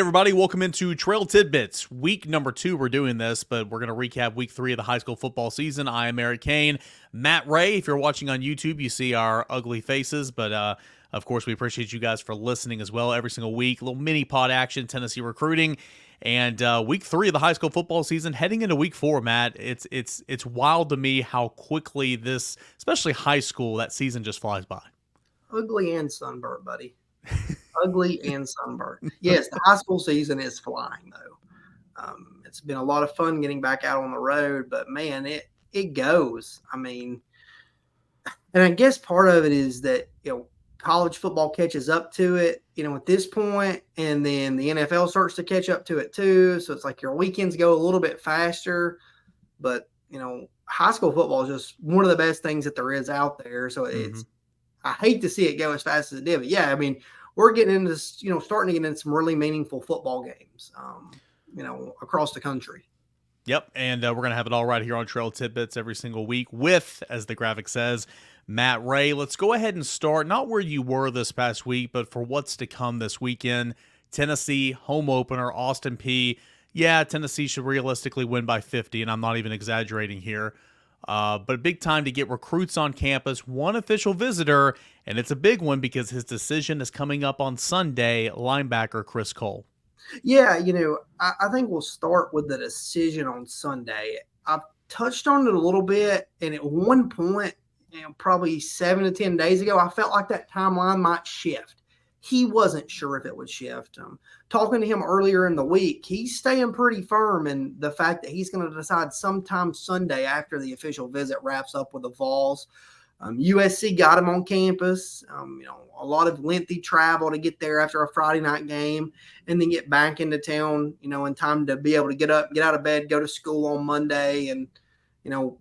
everybody, welcome into Trail Tidbits. Week number 2, we're doing this, but we're going to recap week 3 of the high school football season. I am Eric Kane. Matt Ray, if you're watching on YouTube, you see our ugly faces, but of course, we appreciate you guys for listening as well every single week. A little mini pod action, Tennessee recruiting, and week 3 of the high school football season, heading into week 4, Matt. It's wild to me how quickly this, especially high school, that season just flies by. Ugly and sunburnt, buddy. Ugly and sunburnt. Yes, the high school season is flying, though. It's been a lot of fun getting back out on the road, but, man, it goes. I mean, and I guess part of it is that, college football catches up to it, at this point, and then the NFL starts to catch up to it too. So it's like your weekends go a little bit faster, but, high school football is just one of the best things that there is out there. So I hate to see it go as fast as it did, but yeah, I mean, we're getting into this, starting to get into some really meaningful football games, across the country. Yep, and we're going to have it all right here on Trail Tidbits every single week with, as the graphic says, Matt Ray. Let's go ahead and start, not where you were this past week, but for what's to come this weekend. Tennessee, home opener, Austin Peay. Yeah, Tennessee should realistically win by 50, and I'm not even exaggerating here. But a big time to get recruits on campus, one official visitor, and it's a big one because his decision is coming up on Sunday, linebacker Chris Cole. Yeah, I think we'll start with the decision on Sunday. I've touched on it a little bit, and at one point, probably 7 to 10 days ago, I felt like that timeline might shift. He wasn't sure if it would shift. Talking to him earlier in the week, he's staying pretty firm in the fact that he's going to decide sometime Sunday after the official visit wraps up with the Vols. USC got him on campus, a lot of lengthy travel to get there after a Friday night game and then get back into town, in time to be able to get up, get out of bed, go to school on Monday and,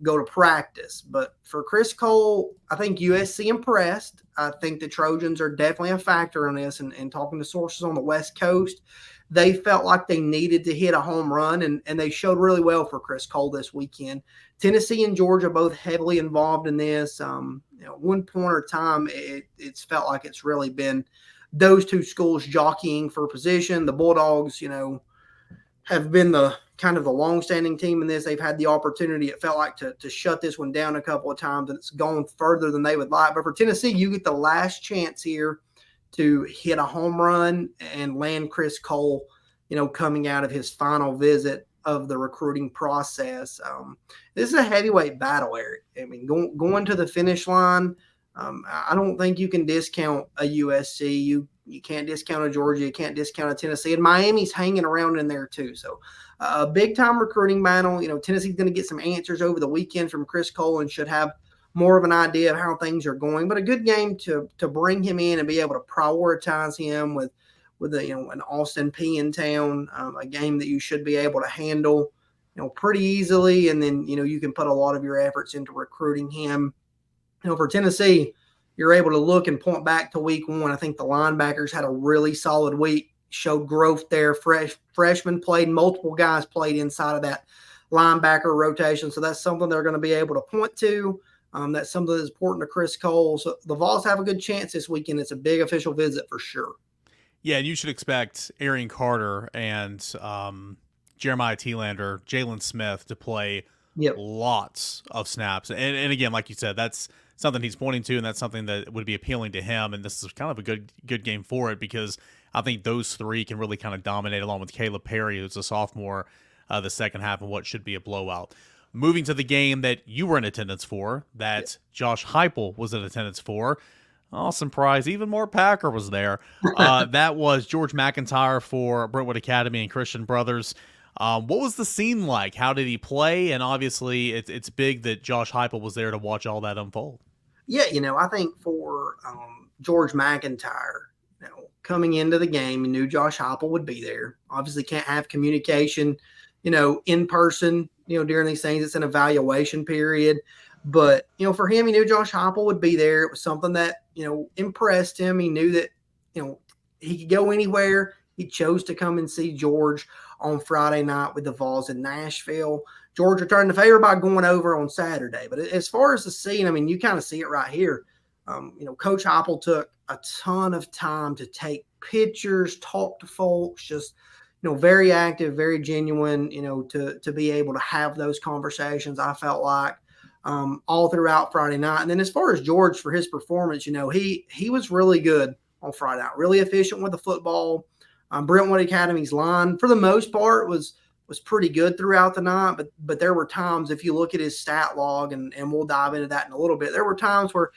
go to practice. But for Chris Cole, I think USC impressed. I think the Trojans are definitely a factor in this. And talking to sources on the West Coast, they felt like they needed to hit a home run, and they showed really well for Chris Cole this weekend. Tennessee and Georgia both heavily involved in this. One point or time, it's felt like it's really been those two schools jockeying for position. The Bulldogs, have been the kind of the long-standing team in this. They've had the opportunity, it felt like, to shut this one down a couple of times, and it's gone further than they would like. But for Tennessee, you get the last chance here to hit a home run and land Chris Cole, coming out of his final visit of the recruiting process. This is a heavyweight battle, Eric. I mean, going to the finish line, I don't think you can discount a USC. You can't discount a Georgia. You can't discount a Tennessee. And Miami's hanging around in there too. So a big-time recruiting battle. Tennessee's going to get some answers over the weekend from Chris Cole and should have more of an idea of how things are going. But a good game to bring him in and be able to prioritize him with an Austin Peay in town, a game that you should be able to handle, pretty easily. And then, you can put a lot of your efforts into recruiting him. For Tennessee, you're able to look and point back to week 1. I think the linebackers had a really solid week, showed growth there. Freshmen played, multiple guys played inside of that linebacker rotation. So that's something they're going to be able to point to. That's something that's important to Chris Cole. So the Vols have a good chance this weekend. It's a big official visit for sure. Yeah, and you should expect Arian Carter and Jeremiah Thielander, Jalen Smith to play lots of snaps. And again, like you said, that's something he's pointing to, and that's something that would be appealing to him. And this is kind of a good game for it because I think those three can really kind of dominate along with Caleb Perry, who's a sophomore, the second half of what should be a blowout. Moving to the game that you were in attendance for, that Josh Heupel was in attendance for. Oh, surprise, even more Packer was there. That was George MacIntyre for Brentwood Academy and Christian Brothers. What was the scene like? How did he play? And obviously, it's big that Josh Heupel was there to watch all that unfold. Yeah, I think for George MacIntyre, coming into the game, he knew Josh Heupel would be there. Obviously, can't have communication, in person, during these things. It's an evaluation period. But, for him, he knew Josh Heupel would be there. It was something that, impressed him. He knew that, he could go anywhere. He chose to come and see George on Friday night with the Vols in Nashville. George returned the favor by going over on Saturday. But as far as the scene, I mean, you kind of see it right here. Coach Heupel took a ton of time to take pictures, talk to folks, just very active, very genuine, to be able to have those conversations, I felt like, all throughout Friday night. And then as far as George for his performance, he was really good on Friday night, really efficient with the football. Brentwood Academy's line, for the most part, was pretty good throughout the night, but there were times, if you look at his stat log, and we'll dive into that in a little bit, there were times where,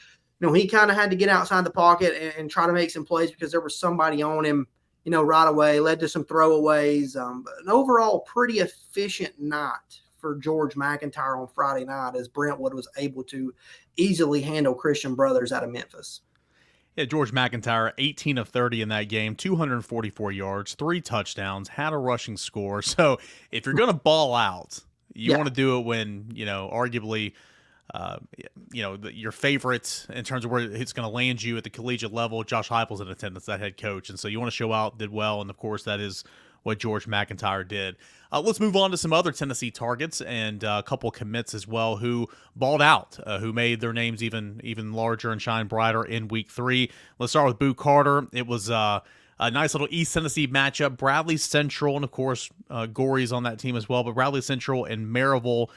he kind of had to get outside the pocket and try to make some plays because there was somebody on him, right away, led to some throwaways. But an overall pretty efficient night for George MacIntyre on Friday night, as Brentwood was able to easily handle Christian Brothers out of Memphis. Yeah, George MacIntyre, 18 of 30 in that game, 244 yards, 3 touchdowns, had a rushing score. So if you're going to ball out, you want to do it when, arguably, your favorite in terms of where it's going to land you at the collegiate level. Josh Heupel's in attendance, that head coach. And so you want to show out, did well. And of course, that is what George MacIntyre did. Let's move on to some other Tennessee targets and a couple commits as well who balled out, who made their names even larger and shine brighter in week 3. Let's start with Boo Carter. It was a nice little East Tennessee matchup. Bradley Central, and of course, Gorey's on that team as well, but Bradley Central and Maryville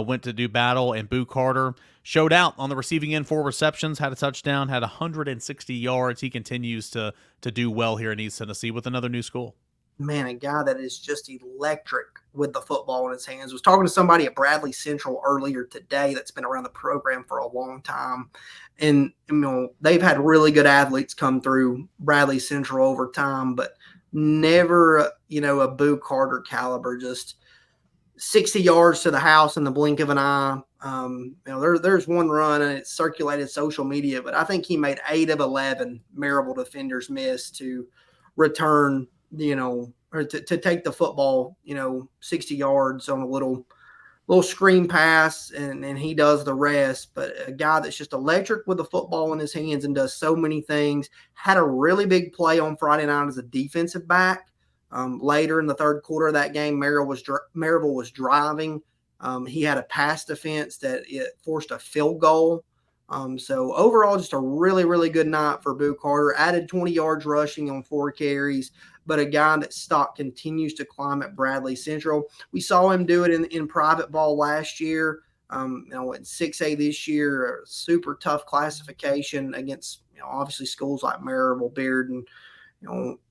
went to do battle, and Boo Carter showed out on the receiving end, 4 receptions, had a touchdown, had 160 yards. He continues to do well here in East Tennessee with another new school. Man, a guy that is just electric with the football in his hands. I was talking to somebody at Bradley Central earlier today that's been around the program for a long time. And, they've had really good athletes come through Bradley Central over time, but never, a Boo Carter caliber, just 60 yards to the house in the blink of an eye. There's one run, and it's circulated social media, but I think he made 8 of 11 Maryville defenders miss to return, or to take the football, 60 yards on a little screen pass, and he does the rest. But a guy that's just electric with the football in his hands and does so many things. Had a really big play on Friday night as a defensive back. Later in the third quarter of that game, Maryville was driving. He had a pass defense that it forced a field goal. So overall, just a really, really good night for Boo Carter. Added 20 yards rushing on 4 carries, but a guy that stock continues to climb at Bradley Central. We saw him do it in private ball last year. In 6A this year, a super tough classification against, obviously schools like Maryville, Beard, and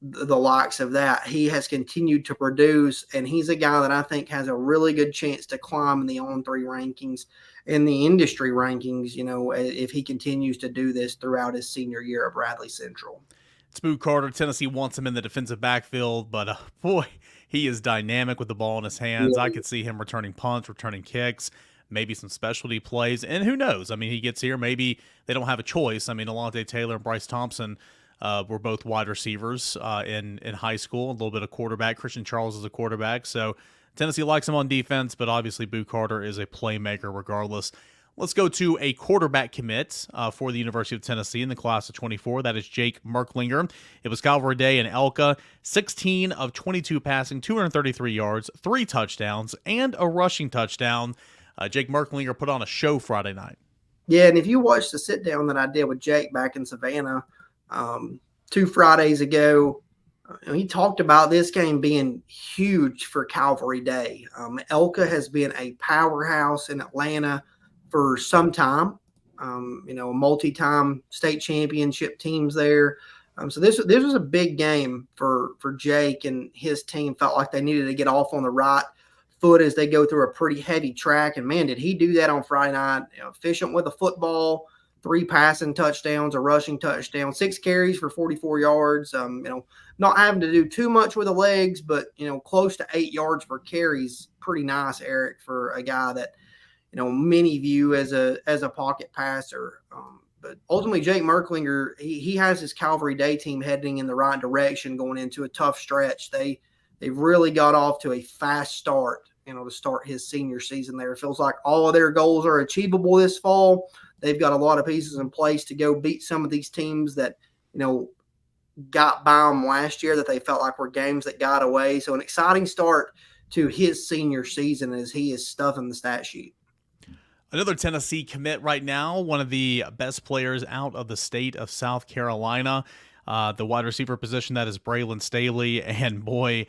the likes of that. He has continued to produce, and he's a guy that I think has a really good chance to climb in the on-3 rankings, in the industry rankings, if he continues to do this throughout his senior year at Bradley Central. It's Boo Carter. Tennessee wants him in the defensive backfield, but boy, he is dynamic with the ball in his hands. Yeah. I could see him returning punts, returning kicks, maybe some specialty plays, and who knows? I mean, he gets here, maybe they don't have a choice. I mean, Alontae Taylor and Bryce Thompson were both wide receivers in high school, a little bit of quarterback. Christian Charles is a quarterback, so Tennessee likes him on defense, but obviously Boo Carter is a playmaker regardless. Let's go to a quarterback commit for the University of Tennessee in the class of 24. That is Jake Merklinger. It was Calvary Day in Elka. 16 of 22 passing, 233 yards, 3 touchdowns, and a rushing touchdown. Jake Merklinger put on a show Friday night. Yeah, and if you watch the sit-down that I did with Jake back in Savannah 2 Fridays ago, he talked about this game being huge for Calvary Day. Elka has been a powerhouse in Atlanta for some time, multi-time state championship teams there. So this was a big game for Jake, and his team felt like they needed to get off on the right foot as they go through a pretty heavy track. And man, did he do that on Friday night? Efficient with the football, 3 passing touchdowns, a rushing touchdown, 6 carries for 44 yards. Not having to do too much with the legs, but close to 8 yards per carry is pretty nice, Eric, for a guy that many view as a pocket passer. But ultimately, Jake Merklinger, he has his Calvary Day team heading in the right direction going into a tough stretch. They've really got off to a fast start, to start his senior season there. It feels like all of their goals are achievable this fall. They've got a lot of pieces in place to go beat some of these teams that, got by them last year that they felt like were games that got away. So an exciting start to his senior season as he is stuffing the stat sheet. Another Tennessee commit right now, one of the best players out of the state of South Carolina. The wide receiver position, that is Braylon Staley, and boy,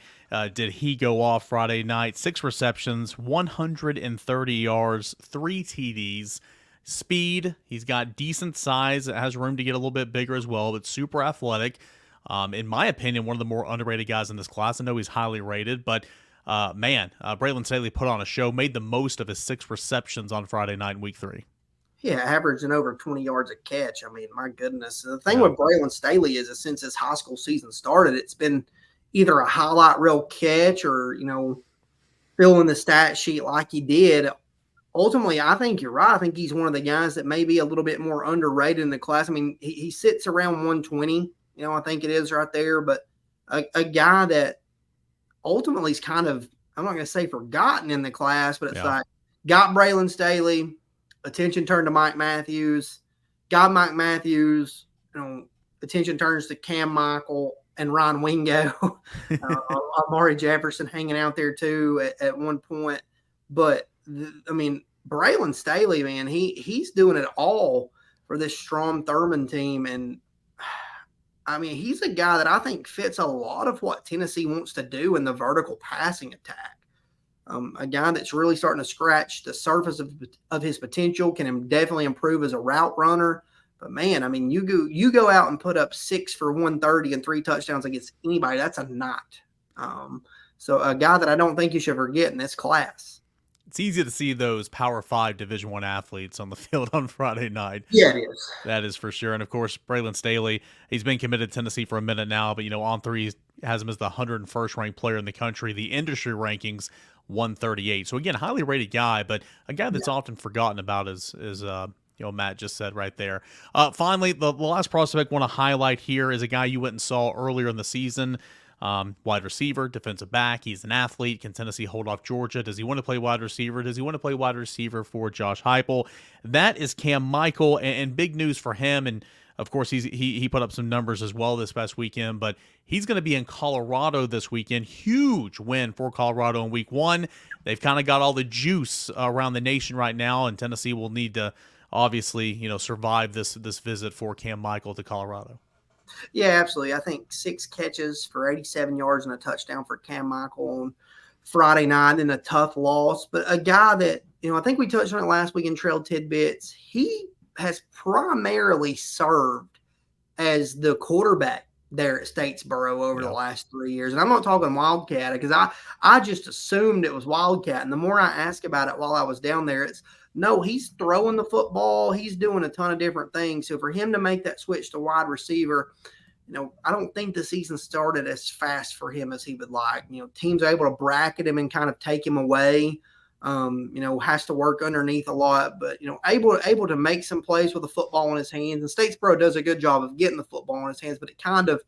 did he go off Friday night. 6 receptions, 130 yards, 3 TDs. Speed, he's got decent size, has room to get a little bit bigger as well, but super athletic. In my opinion, one of the more underrated guys in this class. I know he's highly rated, but Braylon Staley put on a show, made the most of his 6 receptions on Friday night in week 3. Yeah, averaging over 20 yards a catch. I mean, my goodness. The thing with Braylon Staley is that since his high school season started, it's been either a highlight reel catch or, filling the stat sheet like he did. Ultimately, I think you're right. I think he's one of the guys that may be a little bit more underrated in the class. I mean, he sits around 120, I think it is right there. But a guy that ultimately is kind of, I'm not going to say forgotten in the class, but it's like, got Braylon Staley, attention turned to Mike Matthews, got Mike Matthews, attention turns to Cam Michael and Ron Wingo, Amari Jefferson hanging out there too at one point. But Braylon Staley, man, he's doing it all for this Strom Thurmond team. And he's a guy that I think fits a lot of what Tennessee wants to do in the vertical passing attack. A guy that's really starting to scratch the surface of his potential, can definitely improve as a route runner. But man, you go out and put up 6 for 130 and 3 touchdowns against anybody. That's a knot. So a guy that I don't think you should forget in this class. It's easy to see those Power 5 Division I athletes on the field on Friday night. Yeah, it is. That is for sure. And of course, Braylon Staley, he's been committed to Tennessee for a minute now, but On3 has him as the 101st ranked player in the country. The industry rankings 138. So again, highly rated guy, but a guy that's often forgotten about is Matt just said right there. Finally, the last prospect I want to highlight here is a guy you went and saw earlier in the season. Wide receiver, defensive back. He's an athlete. Can Tennessee hold off Georgia? Does he want to play wide receiver? Does he want to play wide receiver for Josh Heupel? That is Cam Michael, and big news for him. And of course, he put up some numbers as well this past weekend, but he's going to be in Colorado this weekend. Huge win for Colorado in week 1. They've kind of got all the juice around the nation right now, and Tennessee will need to obviously, survive this visit for Cam Michael to Colorado. Yeah, absolutely. I think 6 catches for 87 yards and a touchdown for Cam Michael on Friday night in a tough loss. But a guy that, I think we touched on it last week in Trail Tidbits. He has primarily served as the quarterback there at Statesboro over the last 3 years. And I'm not talking Wildcat because I just assumed it was Wildcat. And the more I ask about it while I was down there, no, he's throwing the football. He's doing a ton of different things. So for him to make that switch to wide receiver, I don't think the season started as fast for him as he would like. Teams are able to bracket him and kind of take him away. Has to work underneath a lot, but, able to make some plays with the football in his hands. And Statesboro does a good job of getting the football in his hands, but it kind of,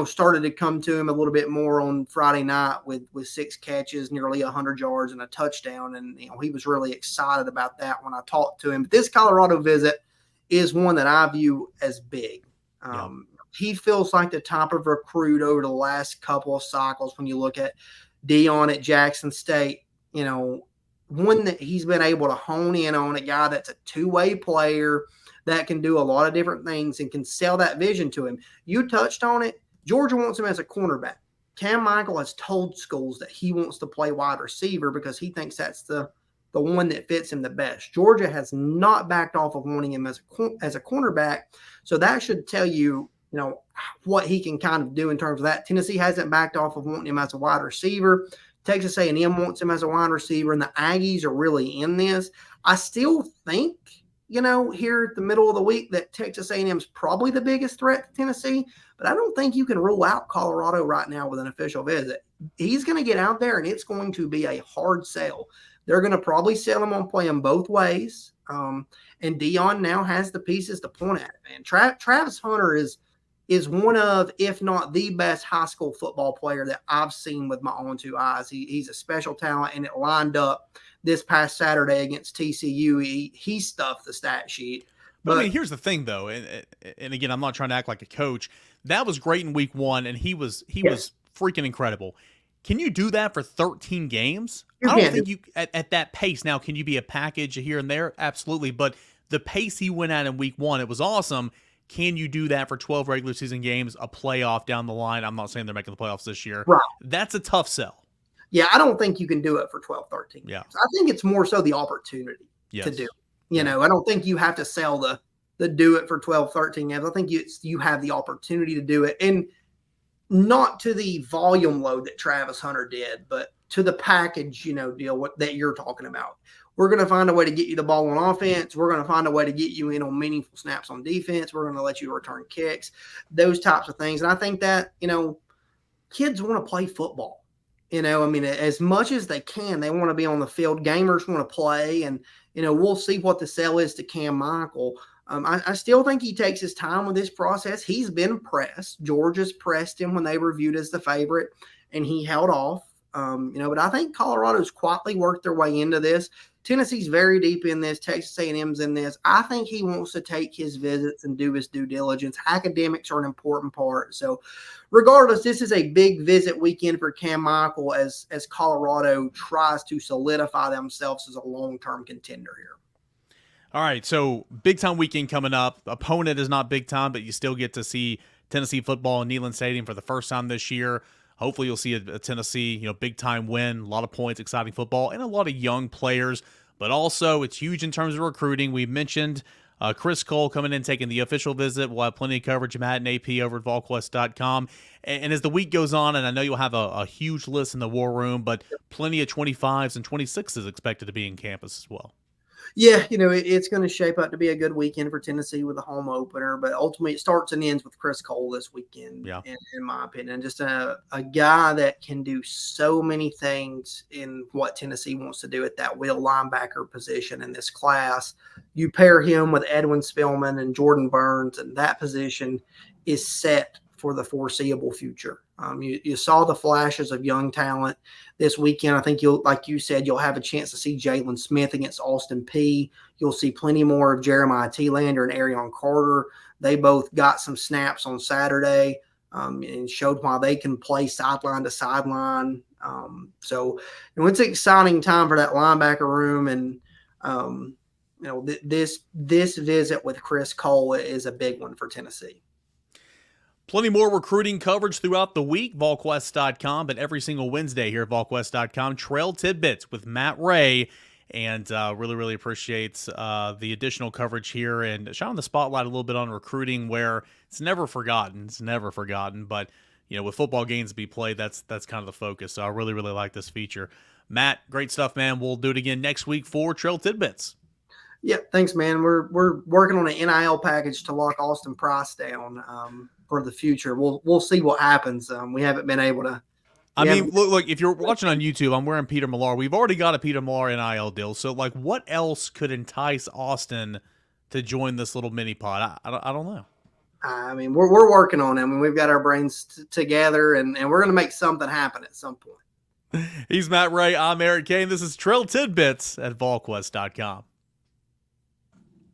started to come to him a little bit more on Friday night with 6 catches, nearly 100 yards and a touchdown. And, he was really excited about that when I talked to him. But this Colorado visit is one that I view as big. He feels like the type of recruit over the last couple of cycles when you look at Dion at Jackson State, one that he's been able to hone in on, a guy that's a two-way player that can do a lot of different things and can sell that vision to him. You touched on it. Georgia wants him as a cornerback. Cam Michael has told schools that he wants to play wide receiver because he thinks that's the one that fits him the best. Georgia has not backed off of wanting him as a cornerback. So that should tell you, what he can kind of do in terms of that. Tennessee hasn't backed off of wanting him as a wide receiver. Texas A&M wants him as a wide receiver, and the Aggies are really in this. I still think, here at the middle of the week that Texas A&M is probably the biggest threat to Tennessee, but I don't think you can rule out Colorado right now with an official visit. He's going to get out there, and it's going to be a hard sell. They're going to probably sell him on playing both ways, and Dion now has the pieces to point at it. And Travis Hunter is one of, if not the best high school football player that I've seen with my own 2 eyes. He's a special talent, and it lined up this past Saturday against TCU. He stuffed the stat sheet. But here's the thing, though, and again, I'm not trying to act like a coach. That was great in week 1, and he was freaking incredible. Can you do that for 13 games? I don't think you at that pace. Now, can you be a package here and there? Absolutely, but the pace he went at in week 1, it was awesome. Can you do that for 12 regular season games, a playoff down the line? I'm not saying they're making the playoffs this year. Right. That's a tough sell. Yeah, I don't think you can do it for 12, 13 yeah. games. I think it's more so the opportunity to do it. You know, I don't think you have to sell the do it for 12, 13 games. I think you have the opportunity to do it. And not to the volume load that Travis Hunter did, but to the package, deal that you're talking about. We're going to find a way to get you the ball on offense. We're going to find a way to get you in on meaningful snaps on defense. We're going to let you return kicks, those types of things. And I think that, kids want to play football. As much as they can, they want to be on the field. Gamers want to play. And, we'll see what the sell is to Cam Michael. I still think he takes his time with this process. He's been pressed. Georgia's pressed him when they were viewed as the favorite, and he held off. But I think Colorado's quietly worked their way into this. Tennessee's very deep in this. Texas A&M's in this. I think he wants to take his visits and do his due diligence. Academics are an important part. So regardless, this is a big visit weekend for Cam Michael as Colorado tries to solidify themselves as a long-term contender here. All right, so big-time weekend coming up. Opponent is not big-time, but you still get to see Tennessee football in Neyland Stadium for the first time this year. Hopefully you'll see a Tennessee, big-time win, a lot of points, exciting football, and a lot of young players. But also, it's huge in terms of recruiting. We mentioned Chris Cole coming in, taking the official visit. We'll have plenty of coverage of Matt and AP over at Volquest.com. And as the week goes on, and I know you'll have a huge list in the war room, but plenty of 25s and 26s expected to be in campus as well. Yeah, it's going to shape up to be a good weekend for Tennessee with a home opener, but ultimately it starts and ends with Chris Cole this weekend, in my opinion. Just a guy that can do so many things in what Tennessee wants to do at that will linebacker position in this class. You pair him with Edwin Spillman and Jordan Burns, and that position is set for the foreseeable future. You saw the flashes of young talent this weekend. I think like you said, you'll have a chance to see Jalen Smith against Austin Peay. You'll see plenty more of Jeremiah Thielander and Arion Carter. They both got some snaps on Saturday and showed why they can play sideline to sideline. So it's an exciting time for that linebacker room. And, this visit with Chris Cole is a big one for Tennessee. Plenty more recruiting coverage throughout the week, Volquest.com, but every single Wednesday here at Volquest.com, Trail Tidbits with Matt Ray, and really, really appreciate the additional coverage here and shining the spotlight a little bit on recruiting where it's never forgotten. But, with football games to be played, that's kind of the focus. So I really, really like this feature. Matt, great stuff, man. We'll do it again next week for Trail Tidbits. Yeah, thanks, man. We're working on an NIL package to lock Austin Price down for the future. We'll see what happens. We haven't been able to. Look, if you're watching on YouTube, I'm wearing Peter Millar. We've already got a Peter Millar NIL deal. So, what else could entice Austin to join this little mini pod? I don't know. We're working on it. We've got our brains together, and we're going to make something happen at some point. He's Matt Ray. I'm Eric Kane. This is Trail Tidbits at Volquest.com.